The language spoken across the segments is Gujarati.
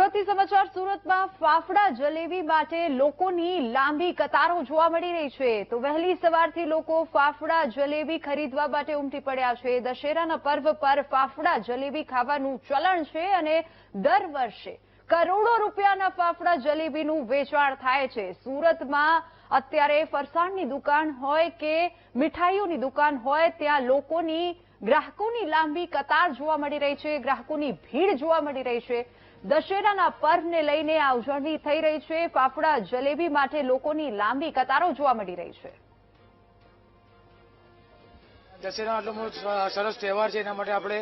સુરતથી સમાચાર સુરતમાં ફાફડા જલેબી માટે લોકોની લાંબી કતારો જોવા મળી રહી છે તો વહેલી સવારથી લોકો ફાફડા જલેબી ખરીદવા માટે ઉમટી પડ્યા છે દશેરાના પર્વ પર ફાફડા જલેબી ખાવાનું ચલણ છે અને દર વર્ષે કરોડો રૂપિયાના ફાફડા જલેબીનું વેચાણ થાય છે સુરતમાં અત્યારે ફરસાણની દુકાન હોય કે મીઠાઈઓની દુકાન હોય ત્યાં ગ્રાહકોની લાંબી કતાર જોવા મળી રહી છે ગ્રાહકોની ભીડ જોવા મળી રહી છે દશેરાના પર્વને લઈને આ ઉજવણી થઈ રહી છે ફાફડા જલેબી માટે લોકોની લાંબી કતારો જોવા મળી રહી છે દશેરાનો આટલો મોટો સરસ તહેવાર છે એના માટે આપણે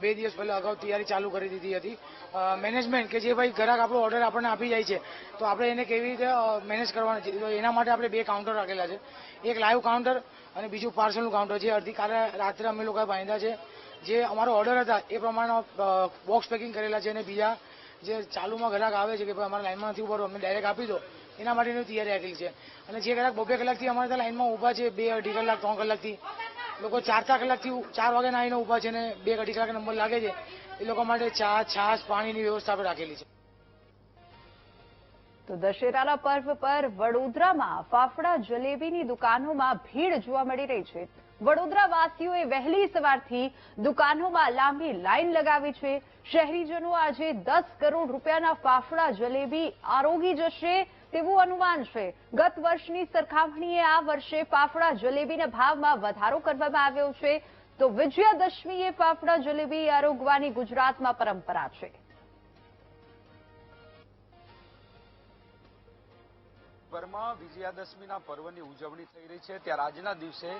2 દિવસ પહેલા અગાઉ તૈયારી ચાલુ કરી દીધી હતી મેનેજમેન્ટ કે જે ભાઈ ગ્રાહક આપણો ઓર્ડર આપણને આપી જાય છે તો આપણે એને કેવી રીતે મેનેજ કરવાનું છે તો એના માટે આપણે 2 કાઉન્ટર રાખેલા છે એક લાઈવ કાઉન્ટર અને બીજું પાર્સલનું કાઉન્ટર છે અડધી કાલે રાત્રે અમે લોકોએ બાંધ્યા છે જે અમારો ઓર્ડર હતા એ પ્રમાણે બોક્સ પેકિંગ કરેલા છે અને બીજા જે ચાલુમાં ગ્રાહક આવે છે કે ભાઈ અમારા લાઈનમાં નથી ઉભા અમને ડાયરેક્ટ આપી દો એના માટેની તૈયારી રાખેલી છે અને જે ગ્રાહક 2-2 કલાકથી અમારે ત્યાં લાઈનમાં ઊભા છે 2-2.5 કલાક 3 કલાકથી લોકો 4 કલાકથી 4 વાગે આવીને ઊભા છે અને 2-2.5 કલાક નંબર લાગે છે એ લોકો માટે ચા છાશ પાણીની વ્યવસ્થા આપણે રાખેલી છે તો દશેરાના પર્વ પર વડોદરામાં ફાફડા જલેબીની દુકાનોમાં ભીડ જોવા મળી રહી છે વડોદરાવાસીઓએ વહેલી સવારથી દુકાનોમાં લાંબી લાઈન લગાવી છે શહેરીજનો આજે 10 કરોડ રૂપિયાના ફાફડા જલેબી આરોગી જશે તેવું અનુમાન છે ગત વર્ષની સરખામણીએ આ વર્ષે ફાફડા જલેબીના ભાવમાં વધારો કરવામાં આવ્યો છે તો વિજયાદશમીએ ફાફડા જલેબી આરોગવાની ગુજરાતમાં પરંપરા છે ભરમાં વિજયાદશમીના પર્વની ઉજવણી થઈ રહી છે ત્યારે આજના દિવસે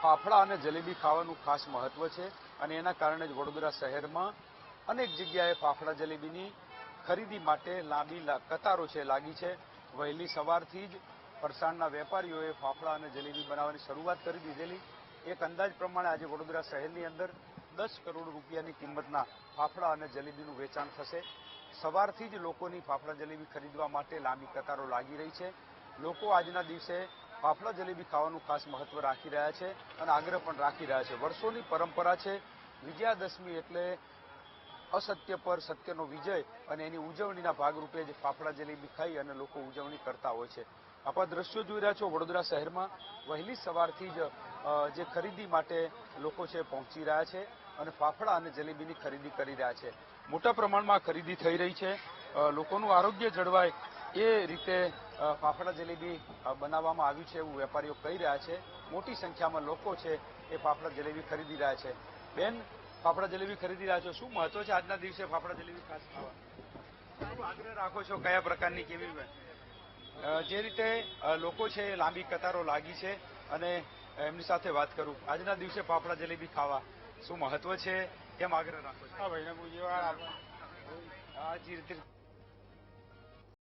ફાફડા અને જલેબી ખાવાનું ખાસ મહત્વ છે અને એના કારણે જ વડોદરા શહેરમાં અનેક જગ્યાએ ફાફડા જલેબીની ખરીદી માટે લાંબી કતારો છે લાગી છે વહેલી સવારથી જ ફરસાણના વેપારીઓએ ફાફડા અને જલેબી બનાવવાની શરૂઆત કરી દીધેલી એક અંદાજ પ્રમાણે આજે વડોદરા શહેરની અંદર 10 કરોડ રૂપિયાની કિંમતના ફાફડા અને જલેબીનું વેચાણ થશે સવારથી જ લોકોની ફાફડા જલેબી ખરીદવા માટે લાંબી કતારો લાગી રહી છે લોકો આજના દિવસે ફાફડા જલેબી ખાવાનું ખાસ મહત્વ રાખી રહ્યા છે અને આગ્રહ પણ રાખી રહ્યા છે વર્ષોની પરંપરા છે વિજયાદશમી એટલે અસત્ય પર સત્યનો વિજય અને એની ઉજવણીના ભાગરૂપે જ ફાફડા જલેબી ખાઈ અને લોકો ઉજવણી કરતા હોય છે આપ દ્રશ્યો જોઈ રહ્યા છો વડોદરા શહેરમાં વહેલી સવારથી જ જે ખરીદી માટે લોકો છે પહોંચી રહ્યા છે અને ફાફડા અને જલેબીની ખરીદી કરી રહ્યા છે મોટા પ્રમાણમાં ખરીદી થઈ રહી છે લોકોનું આરોગ્ય જળવાય એ રીતે ફાફડા જલેબી બનાવવામાં આવ્યું છે એવું વેપારીઓ કહી રહ્યા છે મોટી સંખ્યામાં લોકો છે એ ફાફડા જલેબી ખરીદી રહ્યા છે બેન ફાફડા જલેબી ખરીદી રહ્યા છો શું મહત્વ છે આજના દિવસે ફાફડા જલેબી ખાસ ખાવા શું આગ્રહ રાખો છો કયા પ્રકારની કેવી જે રીતે લોકો છે લાંબી કતારો લાગી છે અને એમની સાથે વાત કરું આજના દિવસે ફાફડા જલેબી ખાવા શું મહત્વ છે કેમ આગ્રહ રાખો છો હા ભાઈને પૂછ્યું આ જ રીતે